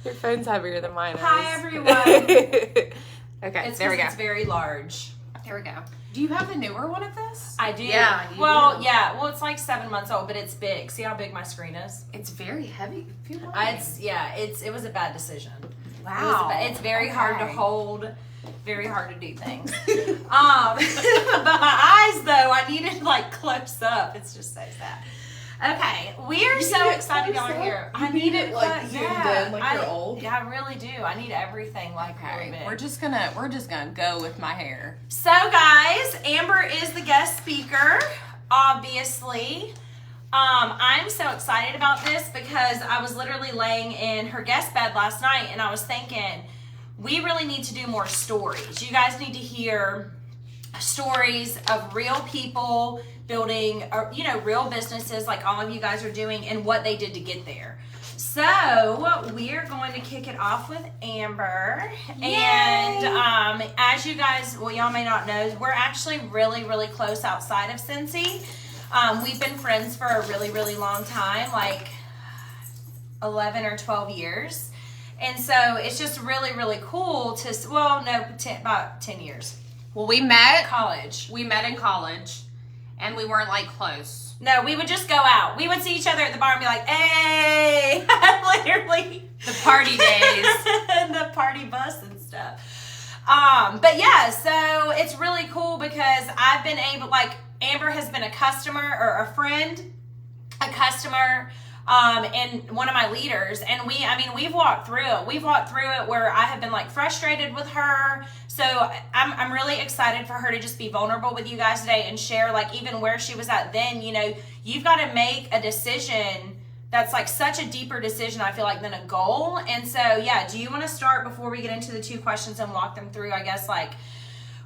Your phone's heavier than mine is. Hi, everyone. Okay, There we go. It's very large. There we go. Do you have the newer one of this? I do. Yeah. Well, yeah. Well, it's like 7 months old, but it's big. See how big my screen is? It's very heavy. It was a bad decision. Wow. It's very hard to hold. Very hard to do things. But my eyes, though, I need it like close up. It's just so sad. Okay, we are so excited to go in here. I need it like zoomed in, like you're old. Yeah, I really do. I need everything like really big. We're just gonna go with my hair. So, guys, Amber is the guest speaker, obviously. I'm so excited about this because I was literally laying in her guest bed last night and I was thinking, we really need to do more stories. You guys need to hear stories of real people building, real businesses like all of you guys are doing and what they did to get there. So we're going to kick it off with Amber. Yay! And as you guys, y'all may not know, we're actually really, really close outside of Cincy. We've been friends for a really, really long time, like 11 or 12 years. And so it's just really, really cool about 10 years. Well, we met college. We met in college, and we weren't like close. No, we would just go out. We would see each other at the bar and be like, "Hey!" Literally, the party days, and the party bus and stuff. But yeah, so it's really cool because I've been able, like, Amber has been a customer or a friend, a customer. And one of my leaders, and we've walked through it. We've walked through it where I have been like frustrated with her. So I'm really excited for her to just be vulnerable with you guys today and share like even where she was at then. You've got to make a decision that's like such a deeper decision, I feel like, than a goal. And so, yeah, do you want to start before we get into the 2 questions and walk them through, I guess, like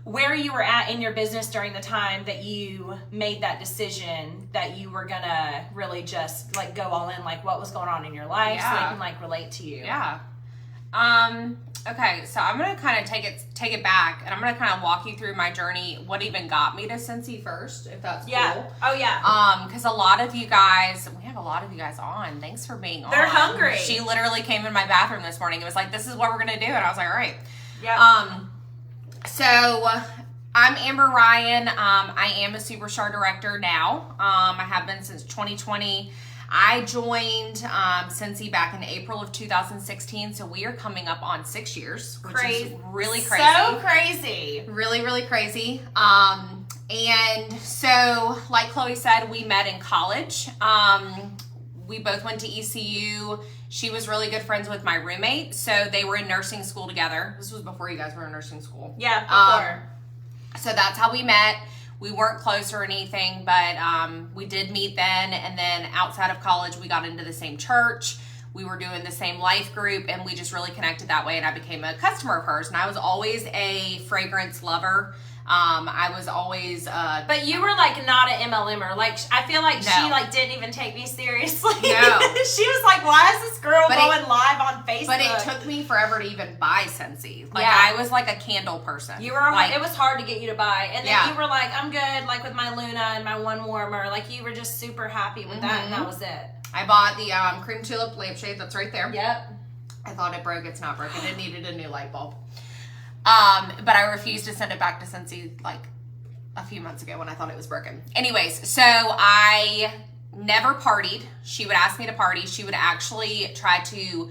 where you were at in your business during the time that you made that decision that you were gonna really just like go all in, like what was going on in your life, so they can like relate to you. Yeah. Okay, so I'm gonna kind of take it back, and I'm gonna kind of walk you through my journey, what even got me to Cincy first, if that's cool. Oh yeah. Because a lot of you guys, we have a lot of you guys on. Thanks for being on. They're hungry. She literally came in my bathroom this morning. It was like, this is what we're gonna do, and I was like, all right. Yeah. So I'm Amber Ryan. I am a Superstar Director now. I have been since 2020. I joined Cincy back in April of 2016, so we are coming up on 6 years, which is really crazy. So crazy. Really, really crazy. And so, like Chloe said, we met in college. We both went to ECU. She was really good friends with my roommate, so they were in nursing school together. This was before you guys were in nursing school. Yeah, before. So that's how we met. We weren't close or anything, but we did meet then. And then outside of college, we got into the same church. We were doing the same life group, and we just really connected that way. And I became a customer of hers. And I was always a fragrance lover. I was always but you were like not an MLMer. Like I feel like she like didn't even take me seriously. No. She was like, why is this girl going live on Facebook? But it took me forever to even buy Cincy. Like I was like a candle person. You were like, it was hard to get you to buy. And then you were like, I'm good, like with my Luna and my One Warmer. Like you were just super happy with that, and that was it. I bought the cream tulip lampshade that's right there. Yep. I thought it broke. It's not broken. It needed a new light bulb. But I refused to send it back to Cincy like a few months ago when I thought it was broken. Anyways, so I never partied. She would ask me to party. She would actually try to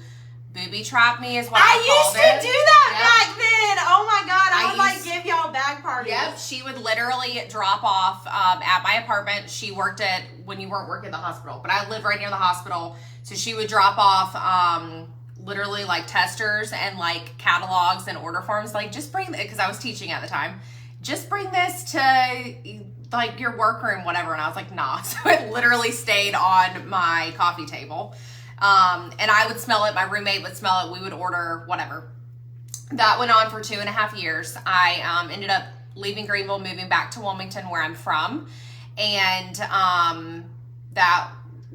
booby trap me is what I used to do that back then. Oh my God. I would like give y'all bag parties. Yep. She would literally drop off at my apartment. She worked at, when you weren't working at the hospital, but I lived right near the hospital. So she would drop off literally like testers and like catalogs and order forms, like just bring it, because I was teaching at the time, just bring this to like your workroom, whatever. And I was like, nah. So it literally stayed on my coffee table. And I would smell it, my roommate would smell it, we would order whatever. That went on for 2.5 years. I ended up leaving Greenville, moving back to Wilmington, where I'm from. And that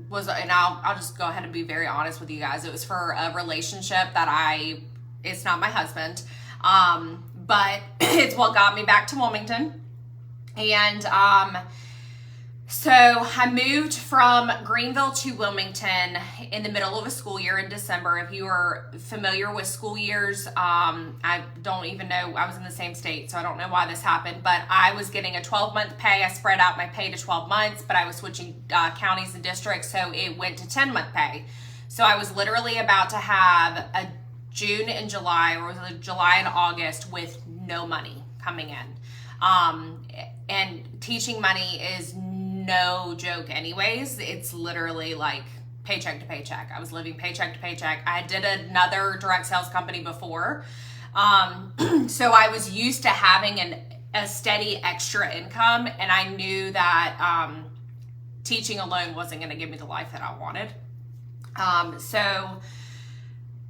was, and I'll just go ahead and be very honest with you guys. It was for a relationship that it's not my husband, but it's what got me back to Wilmington. And So I moved from Greenville to Wilmington in the middle of a school year in December. If you are familiar with school years, I don't even know, I was in the same state, so I don't know why this happened, but I was getting a 12-month pay. I spread out my pay to 12 months, but I was switching counties and districts, so it went to 10-month pay. So I was literally about to have a June and July, or was it July and August, with no money coming in. And teaching money is no joke anyways. It's literally like paycheck to paycheck. I was living paycheck to paycheck. I did another direct sales company before. So I was used to having a steady extra income, and I knew that teaching alone wasn't going to give me the life that I wanted. So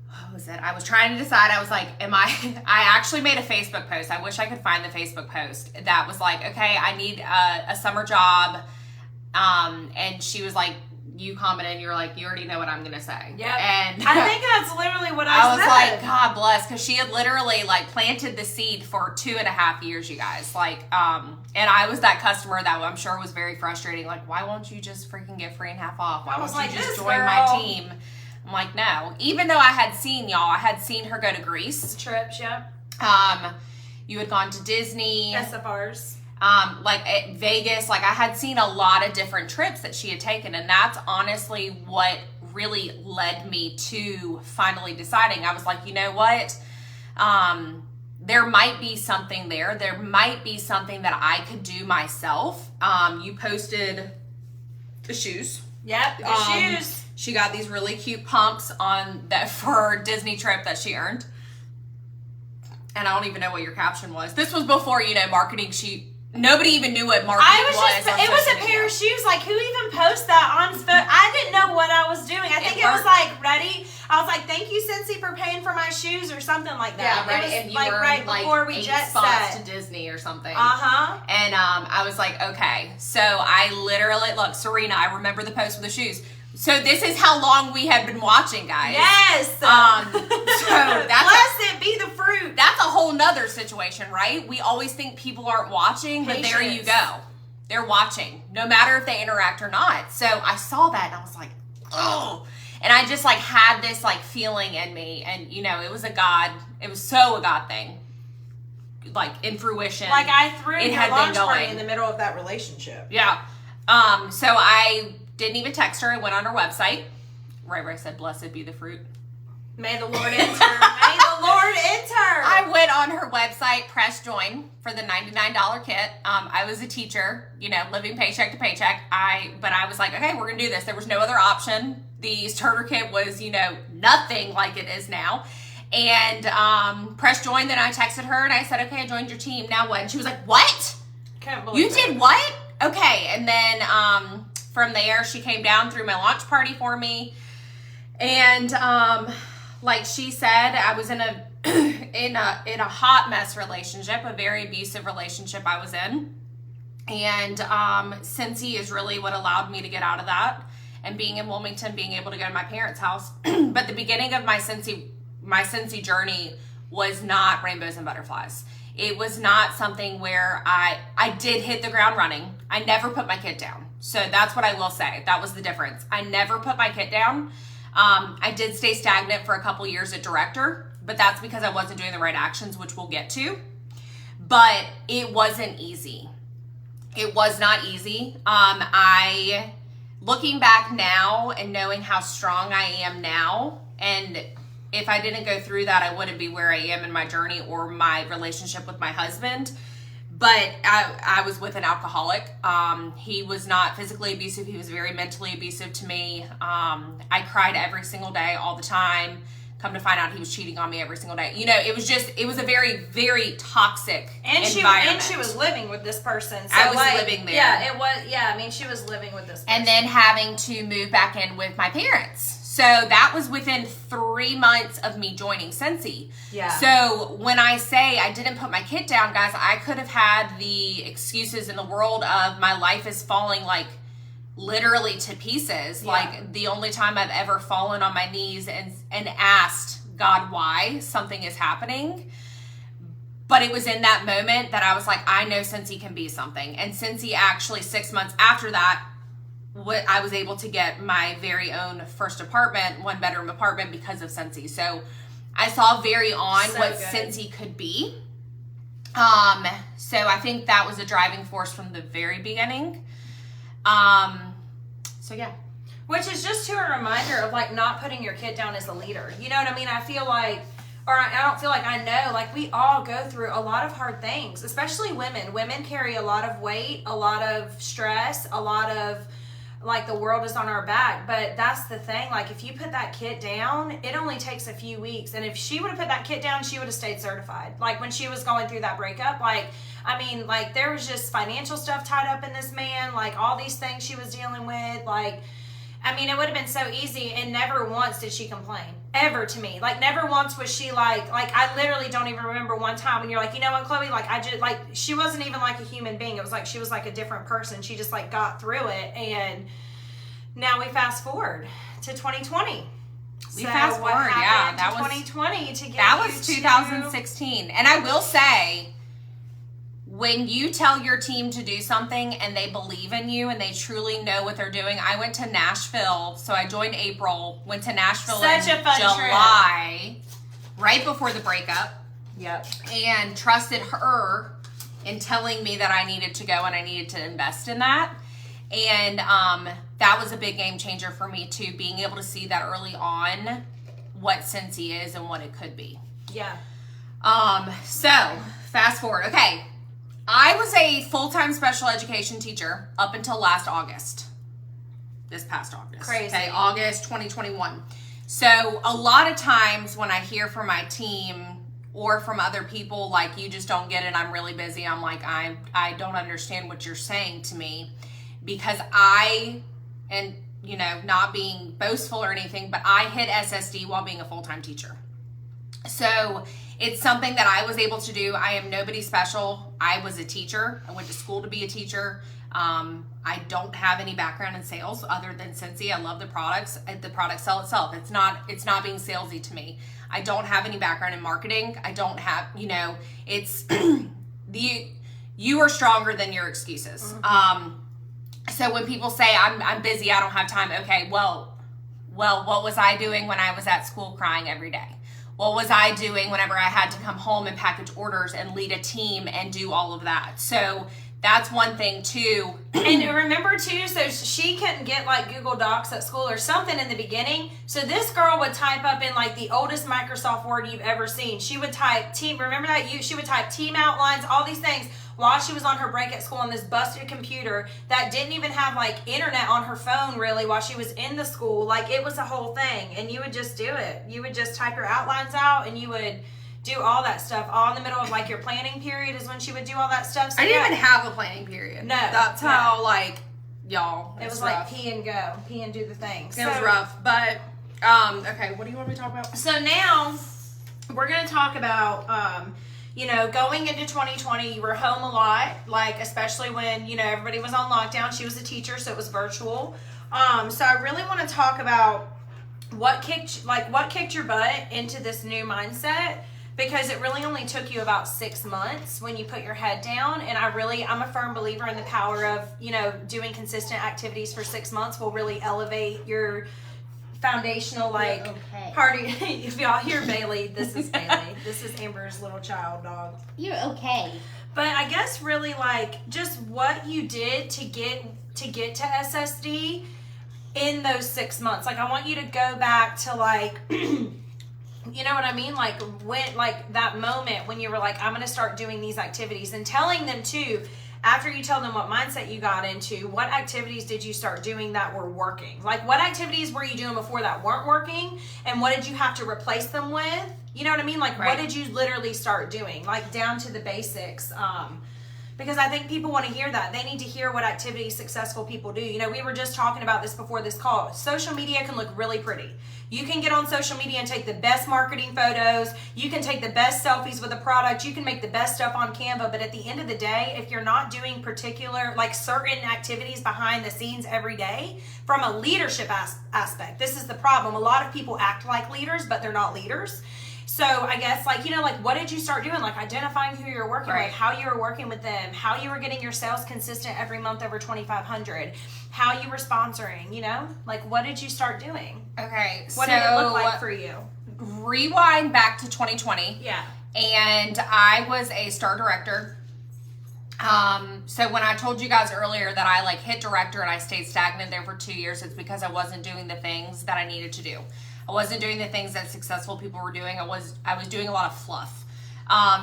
what was it? I was trying to decide. I was like, I actually made a Facebook post. I wish I could find the Facebook post that was like, okay, I need a summer job. And she was like, you commented and you were like, you already know what I'm going to say. Yeah. And I think that's literally what I said. was like, God bless. Cause she had literally like planted the seed for 2.5 years, you guys. Like, and I was that customer that I'm sure was very frustrating. Like, why won't you just freaking get free and half off? Why won't you just join my team? I'm like, no. Even though I had seen her go to Greece. Trips, yep. You had gone to Disney. SFRs. Like at Vegas, like I had seen a lot of different trips that she had taken, and that's honestly what really led me to finally deciding. I was like, you know what? There might be something there. There might be something that I could do myself. You posted the shoes. Yep, the shoes. She got these really cute pumps on that for her Disney trip that she earned. And I don't even know what your caption was. This was before, marketing. Nobody even knew what marketing was. It was a pair of shoes. Like, who even posts that on foot? I didn't know what I was doing. I think it was like, ready. I was like, thank you, Cincy, for paying for my shoes or something like that. Yeah, right. It was and you like were right before we 8 jet spots set to Disney or something. Uh-huh. And I was like, okay. So I literally, look, Serena, I remember the post with the shoes. So this is how long we have been watching, guys. Yes. So that's blessed be the fruit. That's a whole nother situation, right? We always think people aren't watching, but there you go. They're watching, no matter if they interact or not. So I saw that and I was like, oh. And I just like had this like feeling in me, and it was a God thing. Like in fruition. Like I threw it your had launch been party going in the middle of that relationship. Yeah. So I didn't even text her. I went on her website. Right where I said, blessed be the fruit. May the Lord enter. May the Lord enter. I went on her website, pressed join for the $99 kit. I was a teacher, living paycheck to paycheck. But I was like, okay, we're going to do this. There was no other option. The starter kit was, nothing like it is now. And pressed join. Then I texted her and I said, okay, I joined your team. Now what? And she was like, what? Can't believe you did what? Okay. And then from there, she came down, threw my launch party for me. And like she said, I was in a hot mess relationship, a very abusive relationship I was in. And Cincy is really what allowed me to get out of that. And being in Wilmington, being able to go to my parents' house. But the beginning of my Cincy journey was not rainbows and butterflies. It was not something where I did hit the ground running. I never put my kid down. So that's what I will say. That was the difference. I never put my kid down. I did stay stagnant for a couple years at director, but that's because I wasn't doing the right actions, which we'll get to. But it wasn't easy. It was not easy. Looking back now and knowing how strong I am now, and if I didn't go through that, I wouldn't be where I am in my journey or my relationship with my husband. But I was with an alcoholic. He was not physically abusive. He was very mentally abusive to me. I cried every single day, all the time. Come to find out he was cheating on me every single day. It was a very, very toxic environment. She was living with this person. So I was living there. Yeah, it was. Yeah, I mean, she was living with this person. And then having to move back in with my parents. So that was within 3 months of me joining Cincy. Yeah. So when I say I didn't put my kid down, guys, I could have had the excuses in the world of my life is falling like literally to pieces. Yeah. Like the only time I've ever fallen on my knees and asked God why something is happening. But it was in that moment that I was like, I know Cincy can be something. And Cincy actually 6 months after that, I was able to get my very own first apartment, 1-bedroom apartment because of Cincy. So I saw very on So what good. Cincy could be. So I think that was a driving force from the very beginning. So yeah. Which is just to a reminder of like not putting your kid down as a leader. You know what I mean? I feel like, or I don't feel like, I know, like we all go through a lot of hard things, especially women. Women carry a lot of weight, a lot of stress, a lot of like the world is on our back. But that's the thing, like if you put that kid down, it only takes a few weeks. And if she would have put that kid down, she would have stayed certified. Like when she was going through that breakup, like, I mean, like there was just financial stuff tied up in this man, like all these things she was dealing with, like, I mean, it would have been so easy, and never once did she complain, ever to me. Like, never once was she like I literally don't even remember one time when you're like, you know what, Chloe, like, I just, like, she wasn't even like a human being. It was like she was like a different person. She just, like, got through it, and now we fast forward to 2020. We fast forward, yeah. That was 2020 to get that was 2016. And I will say, when you tell your team to do something and they believe in you and they truly know what they're doing. I went to Nashville, so I joined April, went to Nashville in July, right before the breakup. Yep. And trusted her in telling me that I needed to go and I needed to invest in that. And that was a big game changer for me too, being able to see that early on what Cincy is and what it could be. Yeah. So fast forward. Okay. I was a full-time special education teacher up until last August. This past August. Crazy. Okay, August 2021. So a lot of times when I hear from my team or from other people, like, you just don't get it, I'm really busy, I'm like, I don't understand what you're saying to me, because and you know, not being boastful or anything, but I hit SSD while being a full-time teacher. So it's something that I was able to do. I am nobody special. I was a teacher. I went to school to be a teacher. I don't have any background in sales other than Cincy. I love the products. The products sell itself. It's not being salesy to me. I don't have any background in marketing. I don't have, you know, it's you are stronger than your excuses. Mm-hmm. So when people say I'm busy, I don't have time. Okay, well, what was I doing when I was at school crying every day? What was I doing whenever I had to come home and package orders and lead a team and do all of that? So that's one thing too. And remember too, so she couldn't get like Google Docs at school or something in the beginning. So this girl would type up in like the oldest Microsoft Word you've ever seen. She would type team, remember that? She would type team outlines, all these things, while she was on her break at school on this busted computer that didn't even have like internet on her phone really while she was in the school. Like it was a whole thing, and you would just do it. You would just type your outlines out and you would do all that stuff all in the middle of like your planning period is when she would do all that stuff. So I didn't even have a planning period. No. That's how like, y'all, it was rough. like pee and go, pee and do the thing. It was rough, but okay, what do you want me to talk about? So now we're going to talk about, you know, going into 2020, you were home a lot, like especially when, you know, everybody was on lockdown. She was a teacher, so it was virtual. So I really want to talk about what kicked your butt into this new mindset, because it really only took you about 6 months when you put your head down. And I'm a firm believer in the power of, you know, doing consistent activities for 6 months will really elevate your foundational party. If y'all hear Bailey, this is Bailey. This is Amber's little child dog. You're okay. But I guess really like just what you did to get to SSD in those 6 months. Like I want you to go back to like you know what I mean? Like when, like that moment when you were like, I'm going to start doing these activities, and telling them too, after you tell them what mindset you got into, what activities did you start doing that were working? Like what activities were you doing before that weren't working, and what did you have to replace them with? You know what I mean? Like right. What did you literally start doing? Like down to the basics. Because I think people want to hear that. They need to hear what activities successful people do. You know, we were just talking about this before this call. Social media can look really pretty. You can get on social media and take the best marketing photos. You can take the best selfies with a product. You can make the best stuff on Canva. But at the end of the day, if you're not doing particular, like certain activities behind the scenes every day from a leadership aspect, this is the problem. A lot of people act like leaders, but they're not leaders. So I guess like, you know, like what did you start doing? Like identifying who you're working Right. with, how you were working with them, how you were getting your sales consistent every month over 2,500, how you were sponsoring, you know, like what did you start doing? Okay. What did it look like for you? Rewind back to 2020. Yeah. And I was a star director. So when I told you guys earlier that I like hit director and I stayed stagnant there for 2 years, it's because I wasn't doing the things that I needed to do. I wasn't doing the things that successful people were doing. I was doing a lot of fluff.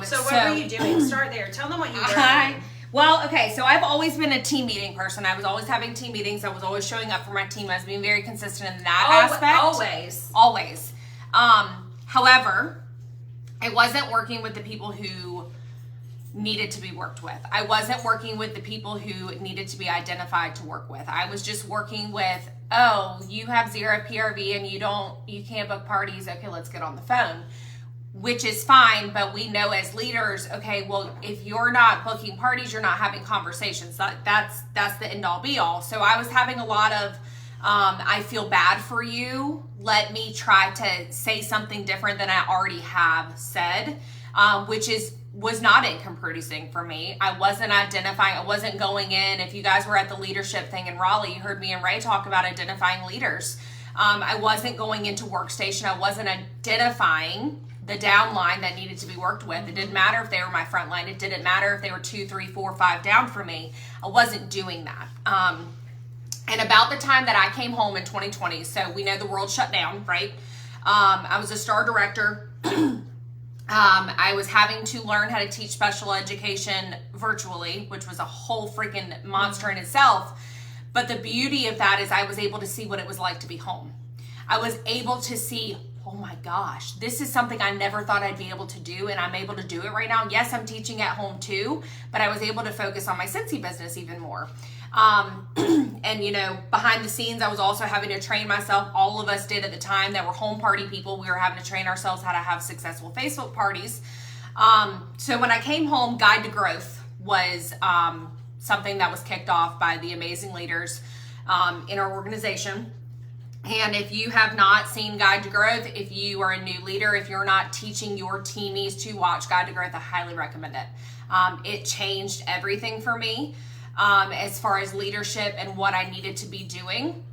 So what were you doing? Start there. Tell them what you were doing. Well, okay, so I've always been a team meeting person. I was always having team meetings. I was always showing up for my team. I was being very consistent in that aspect. Always. However, I wasn't working with the people who needed to be worked with. I wasn't working with the people who needed to be identified to work with. I was just working with, oh, you have 0 PRV and you can't book parties. Okay, let's get on the phone. Which is fine, but we know as leaders, okay, well, if you're not booking parties, you're not having conversations. That's the end all be all. So I was having a lot of, I feel bad for you. Let me try to say something different than I already have said, which was not income producing for me. I wasn't identifying, I wasn't going in. If you guys were at the leadership thing in Raleigh, you heard me and Ray talk about identifying leaders. I wasn't going into workstation. I wasn't identifying the downline that needed to be worked with. It didn't matter if they were my front line. It didn't matter if they were 2, 3, 4, 5 down for me. I wasn't doing that. And about the time that I came home in 2020, so we know the world shut down, right? I was a star director. I was having to learn how to teach special education virtually, which was a whole freaking monster in itself. But the beauty of that is I was able to see what it was like to be home. I was able to see, oh my gosh, this is something I never thought I'd be able to do, and I'm able to do it right now. Yes, I'm teaching at home too, but I was able to focus on my Scentsy business even more. And you know, behind the scenes, I was also having to train myself. All of us did at the time that were home party people. We were having to train ourselves how to have successful Facebook parties. So when I came home, Guide to Growth was something that was kicked off by the amazing leaders in our organization. And if you have not seen Guide to Growth, if you are a new leader, if you're not teaching your teamies to watch Guide to Growth, I highly recommend it. It changed everything for me as far as leadership and what I needed to be doing.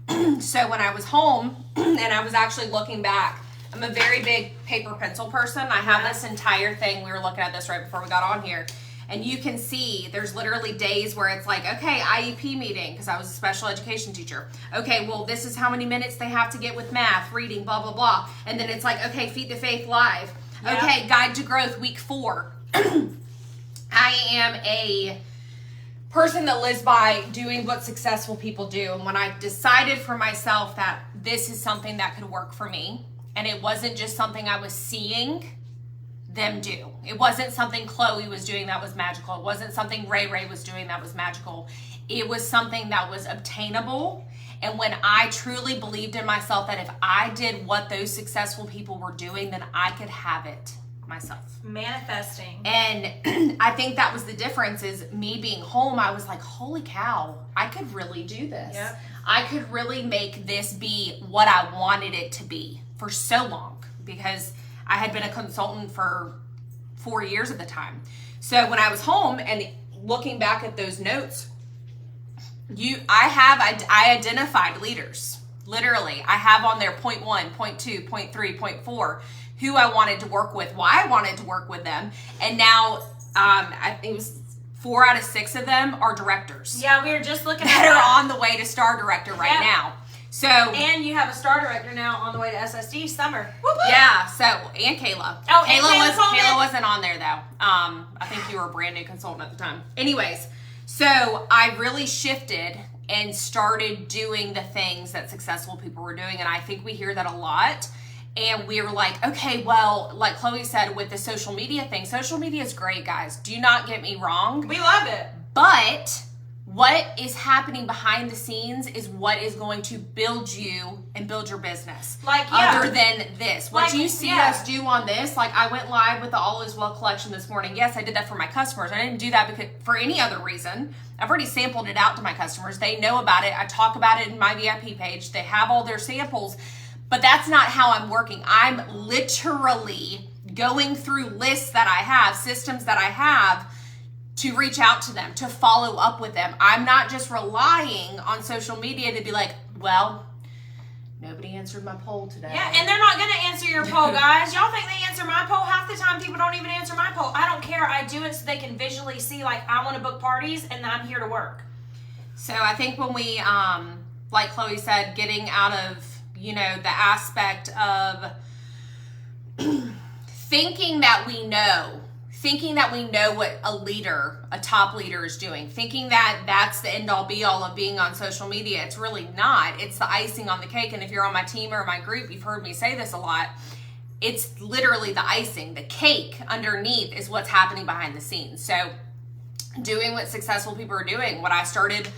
So when I was home and I was actually looking back, I'm a very big paper pencil person. I have this entire thing. We were looking at this right before we got on here. And you can see there's literally days where it's like, okay, IEP meeting, because I was a special education teacher. Okay, well, this is how many minutes they have to get with math, reading, blah, blah, blah. And then it's like, okay, Feed the Faith Live. Yeah. Okay, Guide to Growth, week 4. I am a person that lives by doing what successful people do. And when I decided for myself that this is something that could work for me, and it wasn't just something I was seeing them do. It wasn't something Chloe was doing that was magical. It wasn't something Ray was doing that was magical. It was something that was obtainable. And when I truly believed in myself that if I did what those successful people were doing, then I could have it myself. Manifesting. And I think that was the difference is me being home. I was like, holy cow, I could really do this. Yep. I could really make this be what I wanted it to be for so long, because I had been a consultant for 4 years at the time. So when I was home and looking back at those notes, I identified leaders. Literally, I have on there point 1, point 2, point 3, point 4, who I wanted to work with, why I wanted to work with them. And now I think it was 4 out of 6 of them are directors. Yeah, we were just looking at that are on the way to star director right now. So, and you have a star director now on the way to SSD Summer. Woo-hoo. Yeah. So, and Kayla. Oh, Kayla wasn't on there though. I think you were a brand new consultant at the time. Anyways, so I really shifted and started doing the things that successful people were doing, and I think we hear that a lot. And we were like, okay, well, like Chloe said with the social media thing, social media is great, guys. Do not get me wrong. We love it. But what is happening behind the scenes is what is going to build you and build your business. Like, yeah. Other than this. What you see us do on this, like I went live with the All Is Well collection this morning. Yes, I did that for my customers. I didn't do that because for any other reason. I've already sampled it out to my customers. They know about it. I talk about it in my VIP page. They have all their samples. But that's not how I'm working. I'm literally going through lists that I have, systems that I have, to reach out to them, to follow up with them. I'm not just relying on social media to be like, well, nobody answered my poll today. Yeah, and they're not going to answer your poll, guys. Y'all think they answer my poll? Half the time, people don't even answer my poll. I don't care. I do it so they can visually see, like, I want to book parties, and I'm here to work. So I think when we, like Chloe said, getting out of, you know, the aspect of thinking that we know what a leader, a top leader is doing, thinking that that's the end all be all of being on social media. It's really not. It's the icing on the cake. And if you're on my team or my group, you've heard me say this a lot. It's literally the icing. The cake underneath is what's happening behind the scenes. So doing what successful people are doing, what I started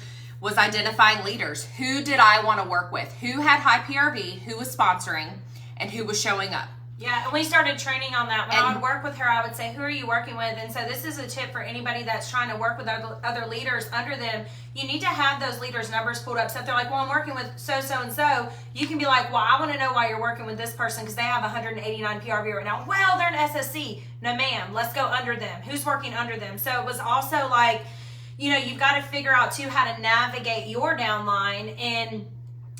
was identifying leaders. Who did I want to work with? Who had high PRV? Who was sponsoring? And who was showing up? Yeah, and we started training on that. When I would work with her, I would say, who are you working with? And so this is a tip for anybody that's trying to work with other leaders under them. You need to have those leaders' numbers pulled up. So if they're like, well, I'm working with so-and-so, you can be like, well, I want to know why you're working with this person because they have 189 PRV right now. Well, they're an SSC. No, ma'am. Let's go under them. Who's working under them? So it was also like, you know, you've got to figure out, too, how to navigate your downline and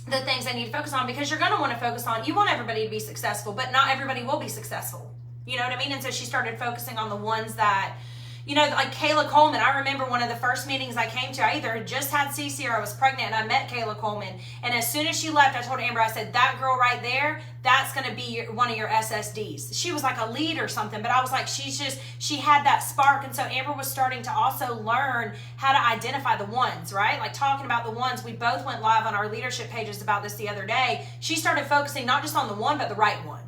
the things they need to focus on, because you're going to want to focus on, you want everybody to be successful, but not everybody will be successful. You know what I mean? And so she started focusing on the ones that, you know, like Kayla Coleman. I remember one of the first meetings I came to, I either just had CC or I was pregnant, and I met Kayla Coleman. And as soon as she left, I told Amber, I said, that girl right there, that's going to be one of your SSDs. She was like a lead or something, but I was like, she had that spark. And so Amber was starting to also learn how to identify the ones, right? Like talking about the ones. We both went live on our leadership pages about this the other day. She started focusing not just on the one, but the right one.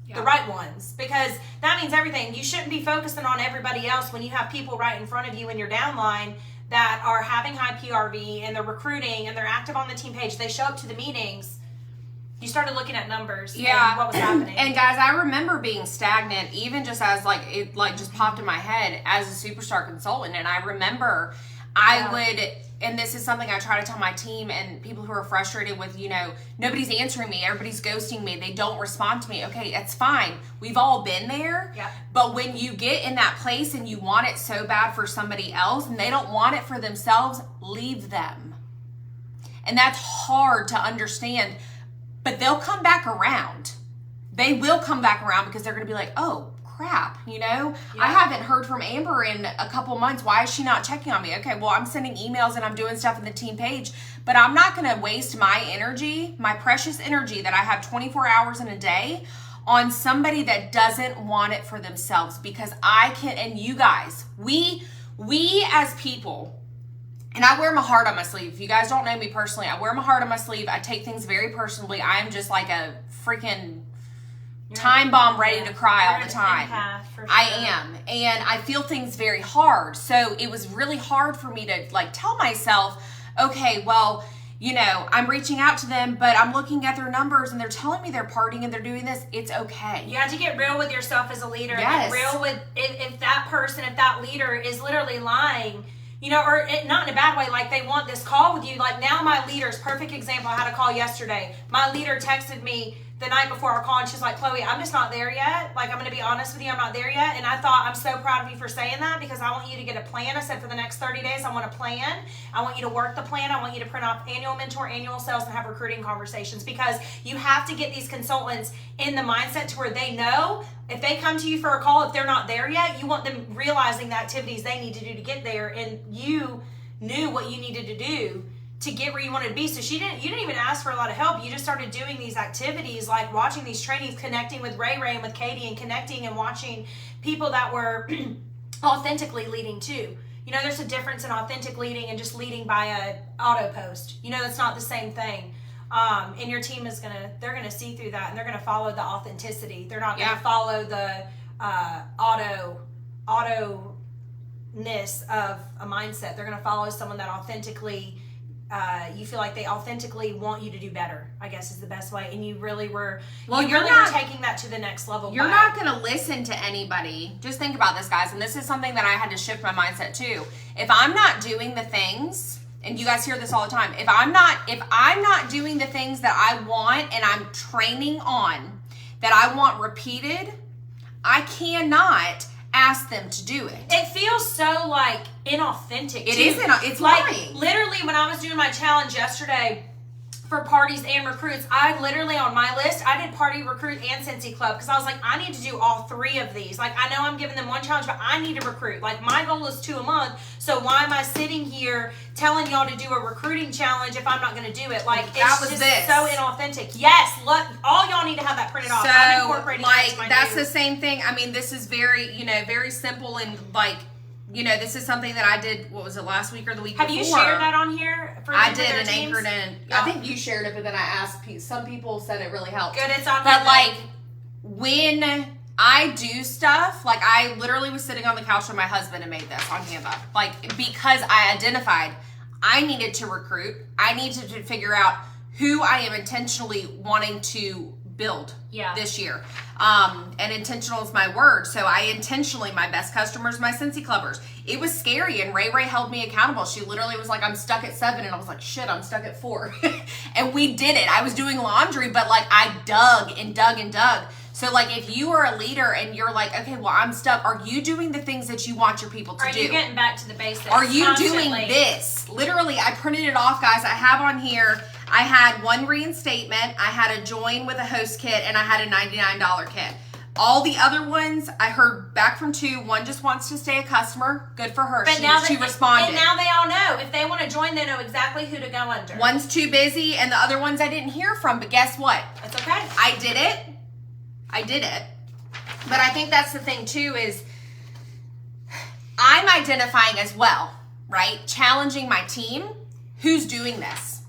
Yeah. The right ones, because that means everything. You shouldn't be focusing on everybody else when you have people right in front of you in your downline that are having high PRV and they're recruiting and they're active on the team page. They show up to the meetings. You started looking at numbers. Yeah. And what was happening. And guys, I remember being stagnant, even just as like it like just popped in my head as a superstar consultant. And I remember I would, and this is something I try to tell my team and people who are frustrated with, you know, nobody's answering me, everybody's ghosting me, they don't respond to me. Okay, it's fine. We've all been there. Yeah. But when you get in that place and you want it so bad for somebody else and they don't want it for themselves, leave them. And that's hard to understand, but they'll come back around. They will come back around because they're going to be like, oh, crap, you know, I haven't heard from Amber in a couple months. Why is she not checking on me? Okay, well, I'm sending emails and I'm doing stuff in the team page, but I'm not going to waste my energy, my precious energy that I have 24 hours in a day on somebody that doesn't want it for themselves, because I can, and you guys, we as people, and I wear my heart on my sleeve. If you guys don't know me personally, I wear my heart on my sleeve. I take things very personally. I am just like a freaking time bomb ready to cry all the time. Sure. I am. And I feel things very hard. So it was really hard for me to like tell myself, okay, well, you know, I'm reaching out to them, but I'm looking at their numbers and they're telling me they're partying and they're doing this. It's okay. You have to get real with yourself as a leader. Yes. Get real with if that person, if that leader is literally lying, you know, or not in a bad way, like they want this call with you. Like now my leader's perfect example. I had a call yesterday. My leader texted me the night before our call, and she's like, Chloe, I'm just not there yet. Like, I'm going to be honest with you, I'm not there yet. And I thought, I'm so proud of you for saying that, because I want you to get a plan. I said, for the next 30 days, I want a plan. I want you to work the plan. I want you to print off annual mentor, annual sales, and have recruiting conversations, because you have to get these consultants in the mindset to where they know if they come to you for a call, if they're not there yet, you want them realizing the activities they need to do to get there. And you knew what you needed to do to get where you wanted to be. So you didn't even ask for a lot of help. You just started doing these activities, like watching these trainings, connecting with Ray and with Katie, and connecting and watching people that were authentically leading too. You know, there's a difference in authentic leading and just leading by a auto post. You know, that's not the same thing. And your team is they're gonna see through that, and they're gonna follow the authenticity. They're not gonna follow the auto-ness of a mindset. They're gonna follow someone that authentically you feel like they authentically want you to do better, I guess is the best way. And you really were, were taking that to the next level. You're not going to listen to anybody. Just think about this, guys. And this is something that I had to shift my mindset to. If I'm not doing the things, and you guys hear this all the time, if I'm not doing the things that I want and I'm training on, that I want repeated, I cannot ask them to do it. It feels so like inauthentic. It too. isn't. It's like lying. Literally, when I was doing my challenge yesterday for parties and recruits, I literally on my list I did party, recruit, and Cincy Club because I was like, I need to do all 3 of these. Like, I know I'm giving them one challenge, but I need to recruit. Like, my goal is 2 a month. So why am I sitting here telling y'all to do a recruiting challenge if I'm not going to do it? Like, it's just so inauthentic. Yes, look, all y'all need to have that printed off. So, I'm incorporating like, that's new. the same thing. I mean, this is very, very simple and like, this is something that I did, what was it, last week or the week before? Have you shared that on here? I did an anchored in. I think you shared it, but then I asked, some people said it really helped. Good, it's on But like, when I do stuff, like I literally was sitting on the couch with my husband and made this on Canva. Like, because I identified I needed to recruit. I needed to figure out who I am intentionally wanting to build this year. And intentional is my word. So I intentionally, my best customers, my Cincy Clubbers. It was scary, and Ray held me accountable. She literally was like, I'm stuck at 7, and I was like, shit, I'm stuck at 4. And we did it. I was doing laundry, but like I dug and dug and dug. So like, if you are a leader and you're like, okay, well, I'm stuck. Are you doing the things that you want your people to do? Are you getting back to the basics? Are you constantly doing this? Literally, I printed it off, guys. I have on here, I had 1 reinstatement, I had a join with a host kit, and I had a $99 kit. All the other ones, I heard back from 2. 1 just wants to stay a customer. Good for her. But She responded. And now they all know. If they want to join, they know exactly who to go under. 1's too busy, and the other ones I didn't hear from. But guess what? That's okay. I did it. But I think that's the thing, too, is I'm identifying as well, right? Challenging my team. Who's doing this?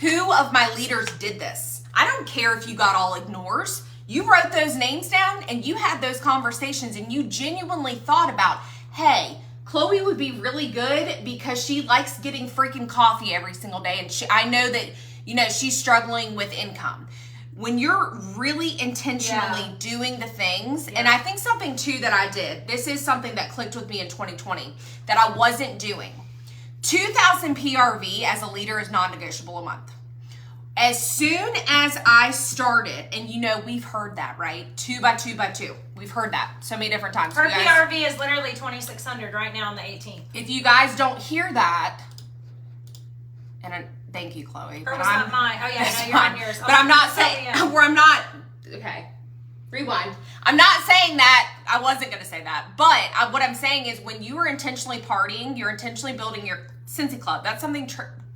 Who of my leaders did this? I don't care if you got all ignores. You wrote those names down and you had those conversations and you genuinely thought about, hey, Chloe would be really good because she likes getting freaking coffee every single day. And I know that, she's struggling with income. When you're really intentionally doing the things, and I think something too that I did, this is something that clicked with me in 2020 that I wasn't doing. 2,000 PRV as a leader is non-negotiable a month. As soon as I started, and we've heard that, right? 2 by 2 by 2. We've heard that so many different times. Her PRV is literally 2,600 right now on the 18th. If you guys don't hear that, thank you, Chloe. Or was that mine? Oh yeah, no, you're on yours. But I'm not saying, okay, rewind. I'm not saying that, I wasn't going to say that, but what I'm saying is when you are intentionally partying, you're intentionally building your Cincy Club. That's something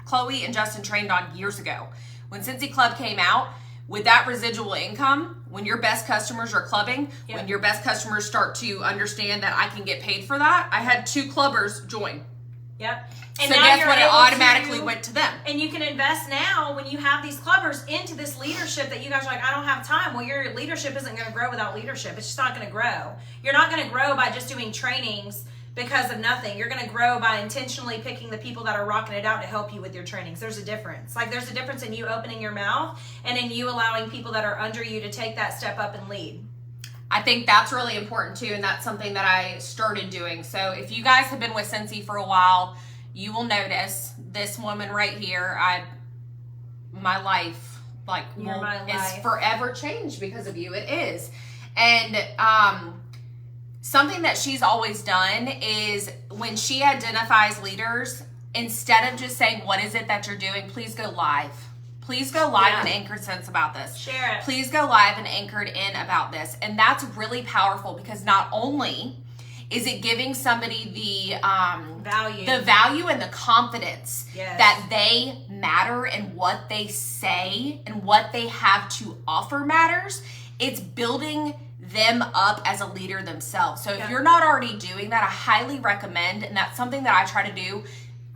Chloe and Justin trained on years ago. When Cincy Club came out, with that residual income, when your best customers are clubbing, when your best customers start to understand that I can get paid for that, I had 2 clubbers join. Yep. And so guess what? It automatically went to them. And you can invest now when you have these clubbers into this leadership that you guys are like, I don't have time. Well, your leadership isn't going to grow without leadership. It's just not going to grow. You're not going to grow by just doing trainings because of nothing. You're going to grow by intentionally picking the people that are rocking it out to help you with your trainings. There's a difference. Like, there's a difference in you opening your mouth and in you allowing people that are under you to take that step up and lead. I think that's really important too, and that's something that I started doing. So if you guys have been with Cincy for a while, you will notice this woman right here. My life, is forever changed because of you. It is. And something that she's always done is when she identifies leaders, instead of just saying, what is it that you're doing? Please go live. Please go live and Anchored Sense about this. Share it. Please go live and Anchored in about this. And that's really powerful because not only is it giving somebody the value and the confidence that they matter and what they say and what they have to offer matters, it's building them up as a leader themselves. So if you're not already doing that, I highly recommend, and that's something that I try to do.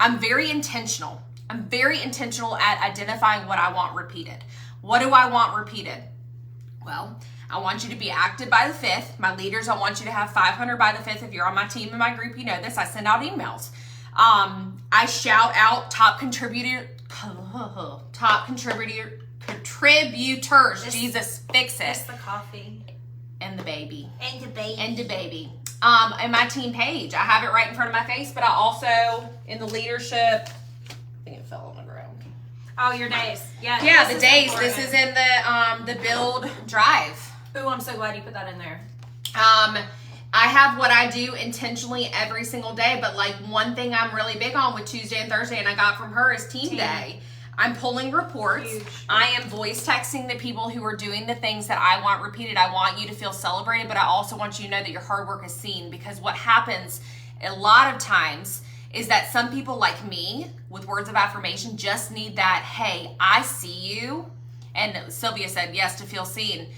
I'm very intentional at identifying what I want repeated. What do I want repeated? Well, I want you to be active by the 5th. My leaders, I want you to have 500 by the 5th. If you're on my team and my group, you know this. I send out emails. I shout out top contributors. Jesus, fix it. It's the coffee. And the baby. And the baby. And the baby. And my team page. I have it right in front of my face, but I also, in the leadership, I think it fell on the ground. Oh, your days. Yeah. Yeah, the days. Important. This is in the build drive. Ooh, I'm so glad you put that in there. I have what I do intentionally every single day, but like one thing I'm really big on with Tuesday and Thursday, and I got from her, is team day. I'm pulling reports. Huge. I am voice texting the people who are doing the things that I want repeated. I want you to feel celebrated, but I also want you to know that your hard work is seen, because what happens a lot of times is that some people like me with words of affirmation just need that, hey, I see you. And Sylvia said yes, to feel seen.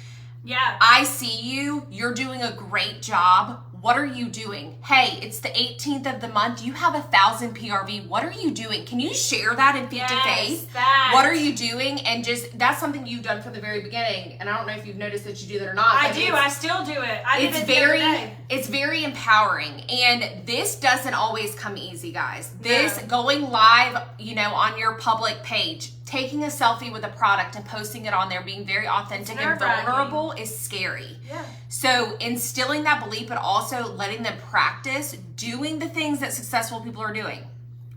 Yeah. I see you. You're doing a great job. What are you doing? Hey, it's the 18th of the month. You have 1,000 PRV. What are you doing? Can you share that in face to face? What are you doing? And just, that's something you've done from the very beginning. And I don't know if you've noticed that you do that or not. I do. I still do it. I did it the other day. It's very empowering. And this doesn't always come easy, guys. This going live, you know, on your public page, taking a selfie with a product and posting it on there, being very authentic and vulnerable is scary. Yeah. So instilling that belief, but also letting them practice doing the things that successful people are doing,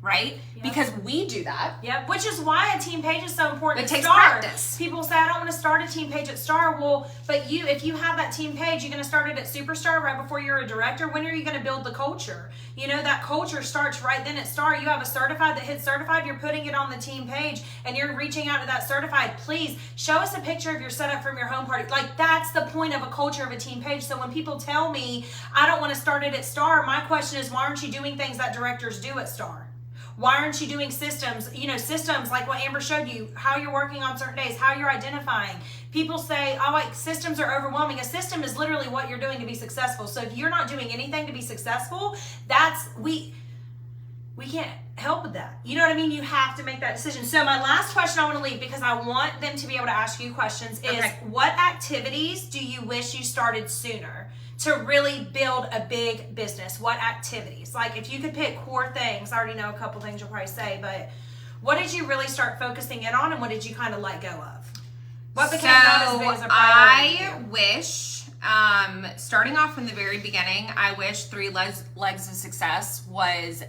right? Yep. Because we do that. Yep. Which is why a team page is so important. It takes practice. People say, I don't want to start a team page at Star. Well, but if you have that team page, you're going to start it at Superstar right before you're a director. When are you going to build the culture? You know, that culture starts right then at Star. You have a certified that hits certified, you're putting it on the team page, and you're reaching out to that certified. Please show us a picture of your setup from your home party. Like, that's the point of a culture of a team page. So when people tell me, I don't want to start it at Star, my question is, why aren't you doing things that directors do at Star? Why aren't you doing systems, you know, systems like what Amber showed you, how you're working on certain days, how you're identifying. People say, oh, like systems are overwhelming. A system is literally what you're doing to be successful. So if you're not doing anything to be successful, we can't help with that. You know what I mean? You have to make that decision. So my last question I want to leave, because I want them to be able to ask you questions, is what activities do you wish you started sooner to really build a big business? What activities? Like, if you could pick core things, I already know a couple things you'll probably say, but what did you really start focusing in on, and what did you kind of let go of? What became not as big as a priority? I wish, starting off from the very beginning, I wish 3 legs of success was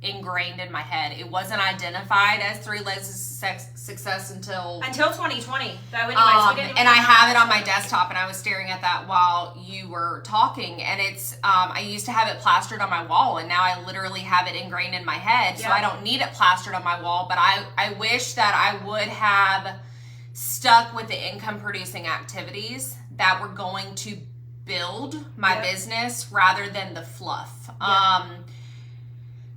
ingrained in my head. It wasn't identified as 3 legs of success until 2020. Though, anyways, and I have it on my desktop, and I was staring at that while you were talking. And it's I used to have it plastered on my wall, and now I literally have it ingrained in my head. So I don't need it plastered on my wall. But I wish that I would have stuck with the income producing activities that were going to build my business rather than the fluff.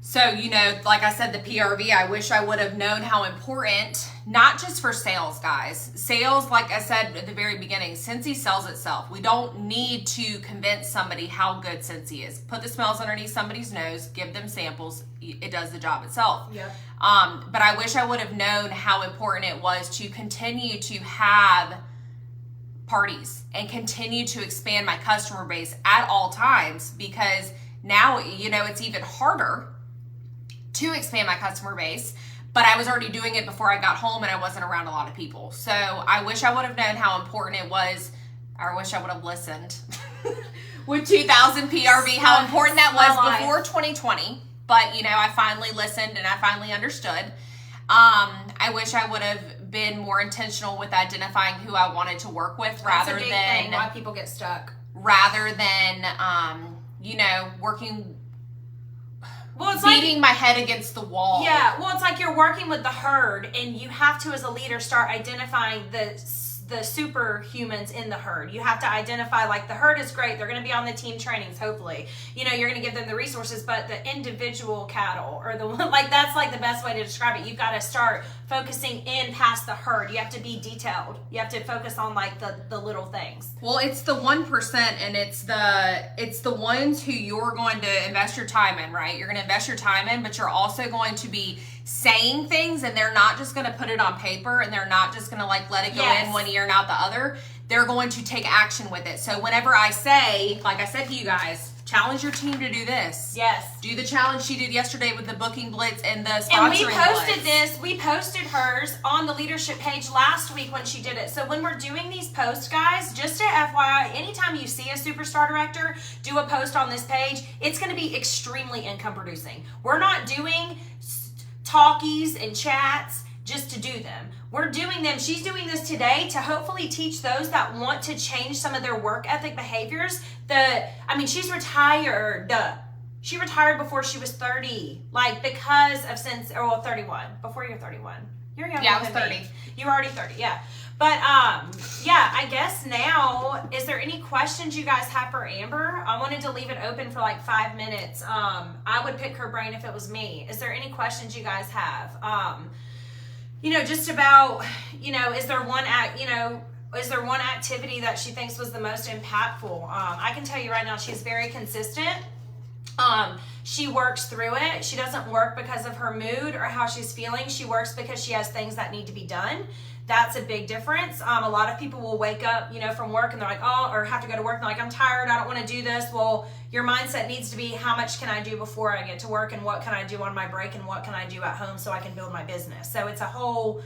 So, you know, like I said, the PRV, I wish I would have known how important, not just for sales, guys. Sales, like I said at the very beginning, Scentsy sells itself. We don't need to convince somebody how good Scentsy is. Put the smells underneath somebody's nose, give them samples. It does the job itself. Yep. But I wish I would have known how important it was to continue to have parties and continue to expand my customer base at all times, because now, you know, it's even harder to expand my customer base, but I was already doing it before I got home and I wasn't around a lot of people. So I wish I would have known how important it was, or I wish I would have listened with 2,000 PRV, how important that was before 2020. But, you know, I finally listened and I finally understood. I wish I would have been more intentional with identifying who I wanted to work with, rather than why people get stuck. Rather than, you know, working, it's beating my head against the wall. Yeah, well, it's like you're working with the herd, and you have to, as a leader, start identifying the superhumans in the herd. You have to identify, like, the herd is great. They're going to be on the team trainings, hopefully. You know, you're going to give them the resources, but the individual cattle, or the one, like, that's like the best way to describe it. You've got to start focusing in past the herd. You have to be detailed. You have to focus on, like, the little things. Well, it's the 1%, and it's the ones who you're going to invest your time in, right? You're going to invest your time in, but you're also going to be saying things, and they're not just going to put it on paper, and they're not just going to, like, let it go in one ear and out the other. They're going to take action with it. So whenever I say, like I said to you guys, challenge your team to do this. Yes. Do the challenge she did yesterday with the booking blitz and the sponsoring blitz. We posted hers on the leadership page last week when she did it. So when we're doing these posts, guys, just a FYI, anytime you see a superstar director do a post on this page, it's going to be extremely income producing. We're not doing talkies and chats just to do them. We're doing them. She's doing this today to hopefully teach those that want to change some of their work ethic behaviors. She's retired. She retired before she was 30. Like, because of 31. Before you're 31. You're younger Yeah, I was than 30. me. You were already 30, yeah. But, I guess now, is there any questions you guys have for Amber? I wanted to leave it open for like 5 minutes. I would pick her brain if it was me. Is there any questions you guys have? Just about, is there one activity that she thinks was the most impactful? I can tell you right now, she's very consistent. She works through it. She doesn't work because of her mood or how she's feeling. She works because she has things that need to be done. That's a big difference. A lot of people will wake up, from work and they're like, or have to go to work and they're like, I'm tired, I don't want to do this. Well, your mindset needs to be, how much can I do before I get to work, and what can I do on my break, and what can I do at home so I can build my business? So it's a whole,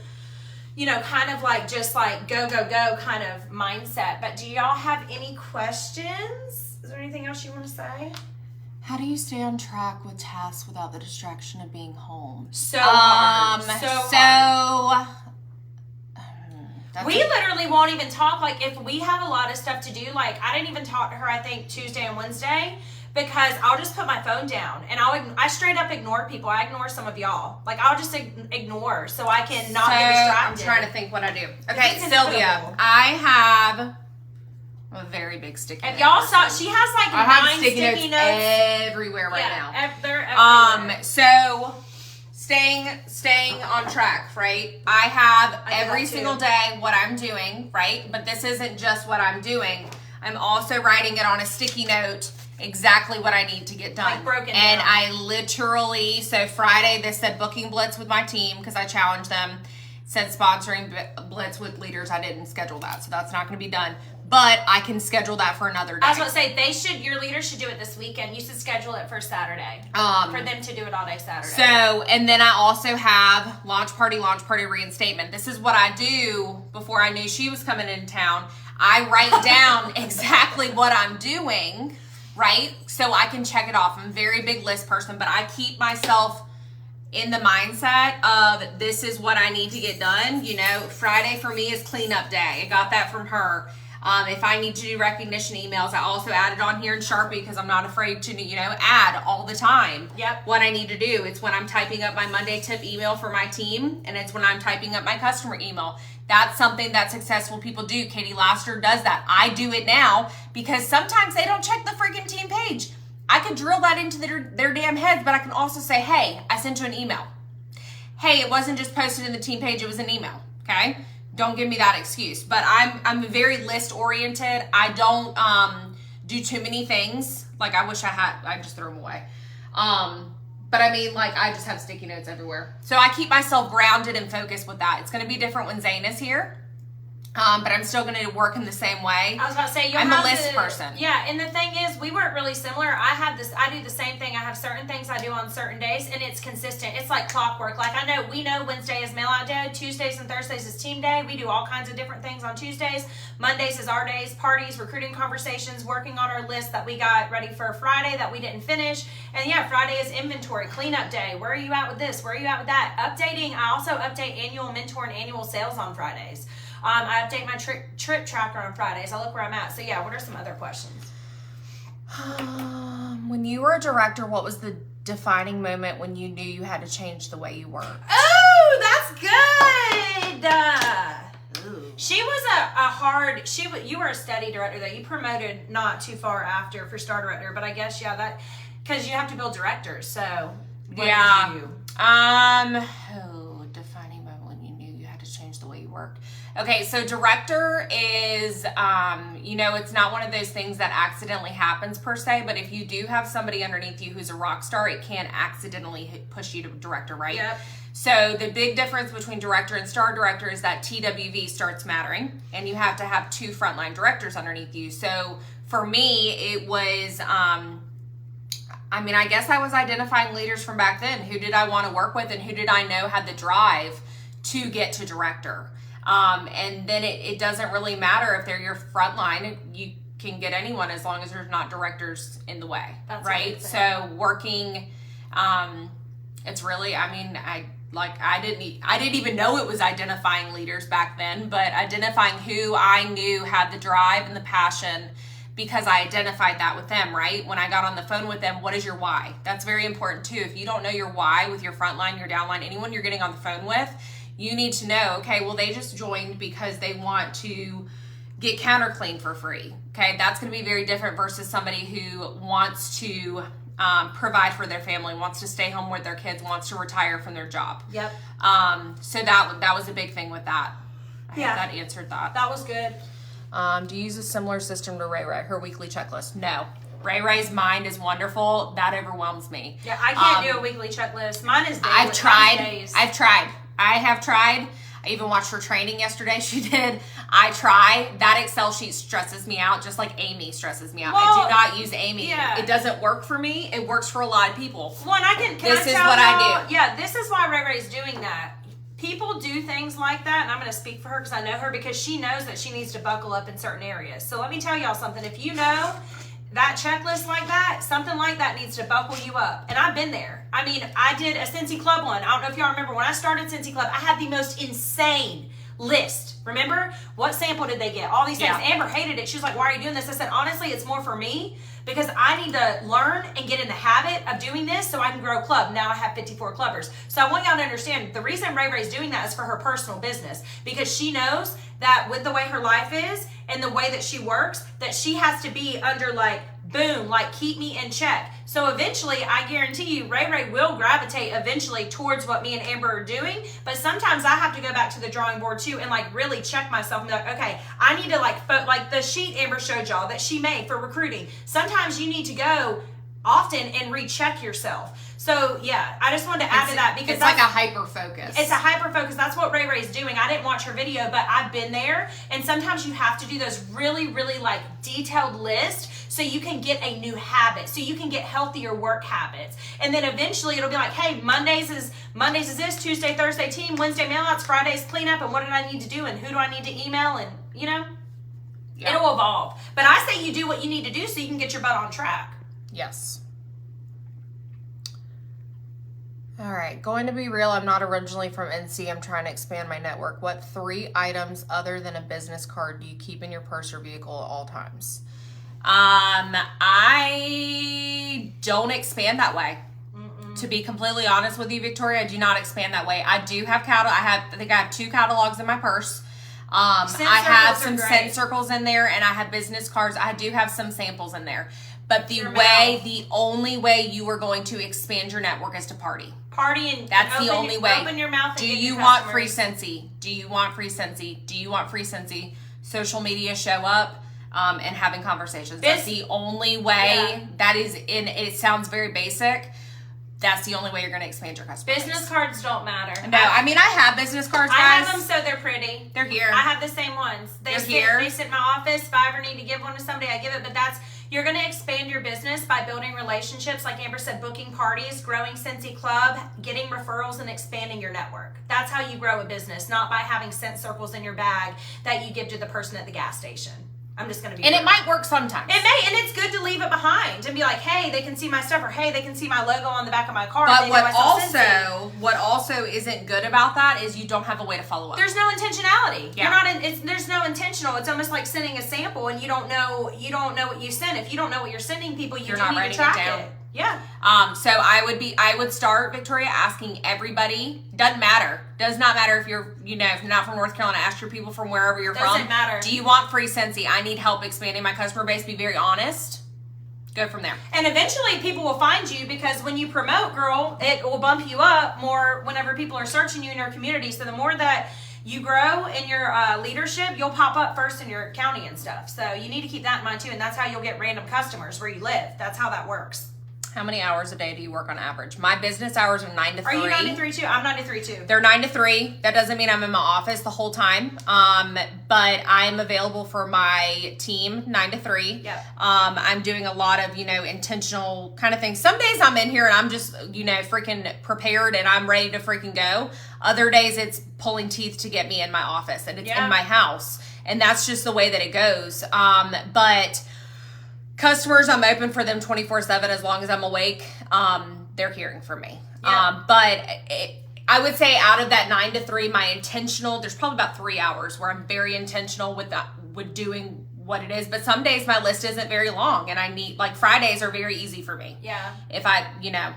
kind of like just like go, go, go kind of mindset. But do y'all have any questions? Is there anything else you want to say? How do you stay on track with tasks without the distraction of being home? So hard. We literally won't even talk. Like, if we have a lot of stuff to do, like, I didn't even talk to her, I think, Tuesday and Wednesday, because I'll just put my phone down and I straight up ignore people. I ignore some of y'all. Like, I'll just ignore so I can not get distracted. I'm trying to think what I do. Okay, It's Sylvia, incredible. I have a very big sticky note. If y'all saw, she has like I have 9 sticky notes everywhere right now. They're everywhere. So staying on track, right? I have every single day what I'm doing, right? But this isn't just what I'm doing. I'm also writing it on a sticky note, exactly what I need to get done. Like broken and down. I literally, so Friday, this said booking blitz with my team because I challenged them. Said sponsoring blitz with leaders. I didn't schedule that, so that's not going to be done. But I can schedule that for another day. I was about to say, your leaders should do it this weekend. You should schedule it for Saturday. For them to do it all day Saturday. So, and then I also have launch party reinstatement. This is what I do before I knew she was coming into town. I write down exactly what I'm doing, right? So I can check it off. I'm a very big list person, but I keep myself in the mindset of this is what I need to get done. Friday for me is cleanup day. I got that from her. If I need to do recognition emails, I also add it on here in Sharpie because I'm not afraid to, add all the time what I need to do. It's when I'm typing up my Monday tip email for my team, and it's when I'm typing up my customer email. That's something that successful people do. Katie Laster does that. I do it now because sometimes they don't check the freaking team page. I could drill that into their damn heads, but I can also say, hey, I sent you an email. Hey, it wasn't just posted in the team page, it was an email, okay? Don't give me that excuse. But I'm very list oriented. I don't do too many things. Like, I wish I just throw them away. But I mean, like, I just have sticky notes everywhere. So I keep myself grounded and focused with that. It's going to be different when Zane is here. But I'm still going to work in the same way. I was about to say, I'm a list person. Yeah, and the thing is, we work really similar. I do the same thing. I have certain things I do on certain days, and it's consistent. It's like clockwork. Like, we know Wednesday is mail out day, Tuesdays and Thursdays is team day. We do all kinds of different things on Tuesdays. Mondays is our days, parties, recruiting conversations, working on our list that we got ready for Friday that we didn't finish. And yeah, Friday is inventory, cleanup day. Where are you at with this? Where are you at with that? Updating. I also update annual mentor and annual sales on Fridays. I update my trip tracker on Fridays. I look where I'm at. So yeah, what are some other questions? When you were a director, what was the defining moment when you knew you had to change the way you worked? Oh, that's good. She was you were a steady director though. You promoted not too far after for star director, but I guess, because you have to build directors. So what did you? Defining moment when you knew you had to change the way you worked. Okay, so director is, it's not one of those things that accidentally happens per se, but if you do have somebody underneath you who's a rock star, it can accidentally push you to director, right? Yep. So the big difference between director and star director is that TWV starts mattering, and you have to have 2 frontline directors underneath you. So for me, it was, I guess I was identifying leaders from back then. Who did I want to work with, and who did I know had the drive to get to director? And then it doesn't really matter if they're your front line. You can get anyone as long as there's not directors in the way. That's right? So working, it's really, like I didn't even know it was identifying leaders back then, but identifying who I knew had the drive and the passion, because I identified that with them, right? When I got on the phone with them, what is your why? That's very important too. If you don't know your why with your frontline, your downline, anyone you're getting on the phone with, you need to know, okay, well, they just joined because they want to get counter clean for free. Okay, that's going to be very different versus somebody who wants to provide for their family, wants to stay home with their kids, wants to retire from their job. Yep. So that was a big thing with that. I hope that answered that. That was good. Do you use a similar system to Ray Ray, her weekly checklist? No. Ray Ray's mind is wonderful. That overwhelms me. Yeah, I can't do a weekly checklist. Mine is daily. I've tried. I have tried. I even watched her training yesterday. She did. I try. That Excel sheet stresses me out, just like Amy stresses me out. Well, I do not use Amy. Yeah. It doesn't work for me. It works for a lot of people. Well, and This is what I do. Yeah, this is why Ray Ray's doing that. People do things like that, and I'm going to speak for her because I know her, because she knows that she needs to buckle up in certain areas. So let me tell y'all something. If you know that checklist like that, something like that needs to buckle you up. And I've been there. I mean, I did a Cincy Club one. I don't know if y'all remember. When I started Cincy Club, I had the most insane list. Remember? What sample did they get? All these things. Yeah. Amber hated it. She was like, why are you doing this? I said, honestly, it's more for me because I need to learn and get in the habit of doing this so I can grow a club. Now I have 54 clubbers. So I want y'all to understand the reason Ray Ray's doing that is for her personal business, because she knows that with the way her life is and the way that she works, that she has to be under like, boom, like keep me in check. So eventually, I guarantee you, Ray Ray will gravitate eventually towards what me and Amber are doing. But sometimes I have to go back to the drawing board too and like really check myself and be like, okay, I need to like the sheet Amber showed y'all that she made for recruiting. Sometimes you need to go often and recheck yourself. So yeah, I just wanted to add to that because it's like a hyper focus. It's a hyper focus. That's what Ray Ray's doing. I didn't watch her video, but I've been there. And sometimes you have to do those really, really like detailed lists so you can get a new habit, so you can get healthier work habits. And then eventually it'll be like, hey, Mondays is this, Tuesday, Thursday team, Wednesday mailouts, Fridays cleanup, and what did I need to do and who do I need to email, and you know, it'll evolve. But I say you do what you need to do so you can get your butt on track. Yes. All right, going to be real, I'm not originally from NC. I'm trying to expand my network. What 3 items other than a business card do you keep in your purse or vehicle at all times? I don't expand that way. To be completely honest with you, Victoria, I do not expand that way. I do have I think I have 2 catalogs in my purse. I have some scent circles in there, and I have business cards. I do have some samples in there. But the only way you are going to expand your network is to party. Party and that's the only way. Open your mouth. Do you want free Cincy? Do you want free Cincy? Do you want free Cincy? Social media, show up, and having conversations. That's the only way. Yeah. That is it sounds very basic. That's the only way you're going to expand your customer business base. Cards don't matter. No, I mean, I have business cards, guys. I have them so they're pretty. They're here. I have the same ones. They're here. They sit in my office. If I ever need to give one to somebody, I give it. But you're going to expand your business by building relationships. Like Amber said, booking parties, growing Cincy Club, getting referrals, and expanding your network. That's how you grow a business, not by having scent circles in your bag that you give to the person at the gas station. I'm just going to be. And it might work sometimes. It may, and it's good to leave it behind and be like, hey, they can see my stuff, or hey, they can see my logo on the back of my car. But what also isn't good about that is you don't have a way to follow up. There's no intentionality. Yeah. There's no intentional. It's almost like sending a sample and you don't know what you sent. If you don't know what you're sending people, you're not need to track it. Yeah. So I would start, Victoria, asking everybody. Does not matter if you're not from North Carolina. Ask your people from wherever you're from. Doesn't matter. Do you want free Cincy? I need help expanding my customer base. Be very honest. Go from there. And eventually people will find you, because when you promote, girl, it will bump you up more whenever people are searching you in your community. So the more that you grow in your leadership, you'll pop up first in your county and stuff. So you need to keep that in mind too. And that's how you'll get random customers where you live. That's how that works. How many hours a day do you work on average? My business hours are 9 to 3. Are you 9 to 3 too? I'm 9 to 3 too. They're 9 to 3. That doesn't mean I'm in my office the whole time. But I'm available for my team 9 to 3. Yep. I'm doing a lot of, intentional kind of things. Some days I'm in here and I'm just, freaking prepared and I'm ready to freaking go. Other days it's pulling teeth to get me in my office, and it's in my house. And that's just the way that it goes. But customers, I'm open for them 24/7 as long as I'm awake. They're hearing from me. Yeah. But I would say out of that 9 to 3, my intentional, there's probably about 3 hours where I'm very intentional with doing what it is. But some days my list isn't very long, and I need, like, Fridays are very easy for me. Yeah. If I,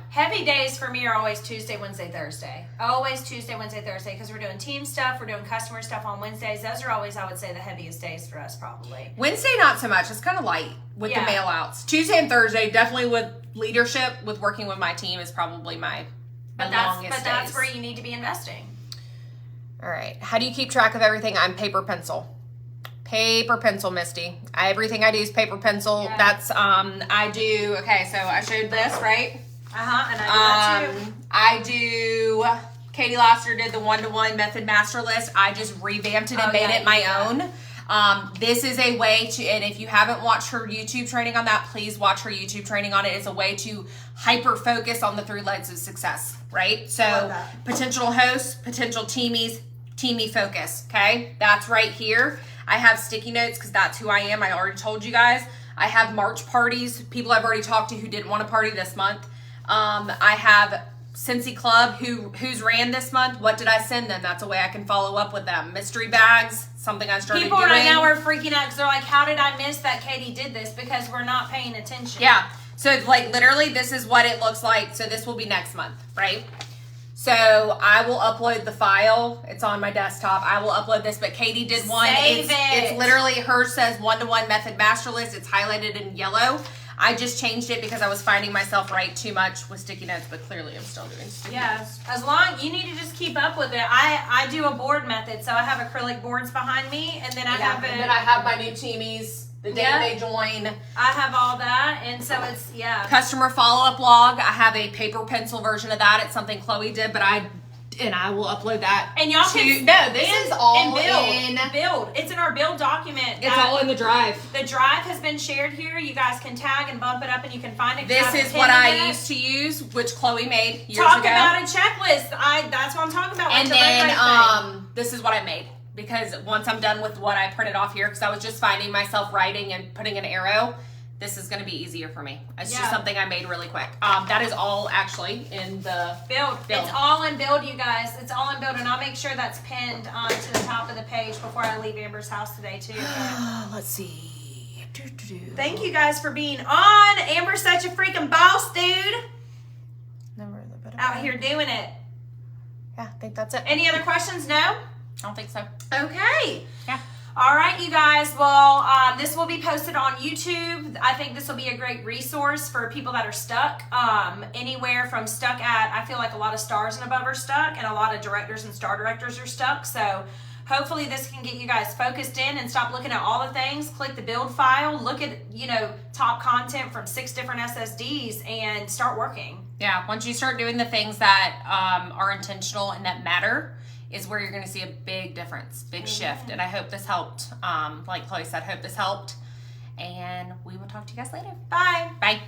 Heavy days for me are always Tuesday, Wednesday, Thursday. Always Tuesday, Wednesday, Thursday, because we're doing team stuff, we're doing customer stuff on Wednesdays. Those are always, I would say, the heaviest days for us, probably. Wednesday, not so much. It's kind of light with the mail outs. Tuesday and Thursday, definitely with leadership, with working with my team, is probably my longest But that's days. where you need to be investing. All right. How do you keep track of everything? I'm paper pencil. Paper pencil, Misty. Everything I do is paper pencil. Yeah. That's I do. Okay, so I showed this, right? And I do that too. I do. Katie Laster did the 1-to-1 method master list. I just revamped it and made it my own. This is a way to, and if you haven't watched her YouTube training on that, please watch her YouTube training on it. It's a way to hyper focus on the 3 legs of success, right? So potential hosts, potential teamies, teamy focus. Okay, that's right here. I have sticky notes because that's who I am. I already told you guys. I have March parties, people I've already talked to who didn't want to party this month. I have Cincy Club who's ran this month. What did I send them? That's a way I can follow up with them. Mystery bags, something I started People doing. right now are freaking out because they're like, how did I miss that Katie did this? Because we're not paying attention. Yeah. So it's like literally this is what it looks like. So this will be next month, right? So I will upload the file. It's on my desktop. I will upload this, but Katie did one. It's literally, hers says 1-to-1 method master list. It's highlighted in yellow. I just changed it because I was finding myself write too much with sticky notes, but clearly I'm still doing sticky notes. As long, you need to just keep up with it. I do a board method, so I have acrylic boards behind me, and then I have it. And then I have my new teamies, the day they join. I have all that, and so it's, Customer follow-up log. I have a paper pencil version of that. It's something Chloe did, but I will upload that. And y'all can this is all in build. It's in our build document. It's all in the drive. The drive has been shared here. You guys can tag and bump it up, and you can find it. This is what I used to use, which Chloe made years ago. Talk about a checklist. That's what I'm talking about. And then this is what I made, because once I'm done with what I printed off here, because I was just finding myself writing and putting an arrow, this is going to be easier for me. It's just something I made really quick. That is all actually in the build. It's all in build, you guys. It's all in build, and I'll make sure that's pinned to the top of the page before I leave Amber's house today, too. Let's see. Thank you guys for being on. Amber's such a freaking boss, dude. Never the Out here doing it. Yeah, I think that's it. Any other questions? No? I don't think so. Okay. Yeah. All right, you guys. Well, this will be posted on YouTube. I think this will be a great resource for people that are stuck. Anywhere from stuck at, I feel like a lot of stars and above are stuck, and a lot of directors and star directors are stuck. So hopefully this can get you guys focused in and stop looking at all the things. Click the build file, look at, top content from 6 different SSDs, and start working. Yeah, once you start doing the things that are intentional and that matter, is where you're going to see a big difference, big shift. And I hope this helped. Like Chloe said, hope this helped. And we will talk to you guys later. Bye. Bye.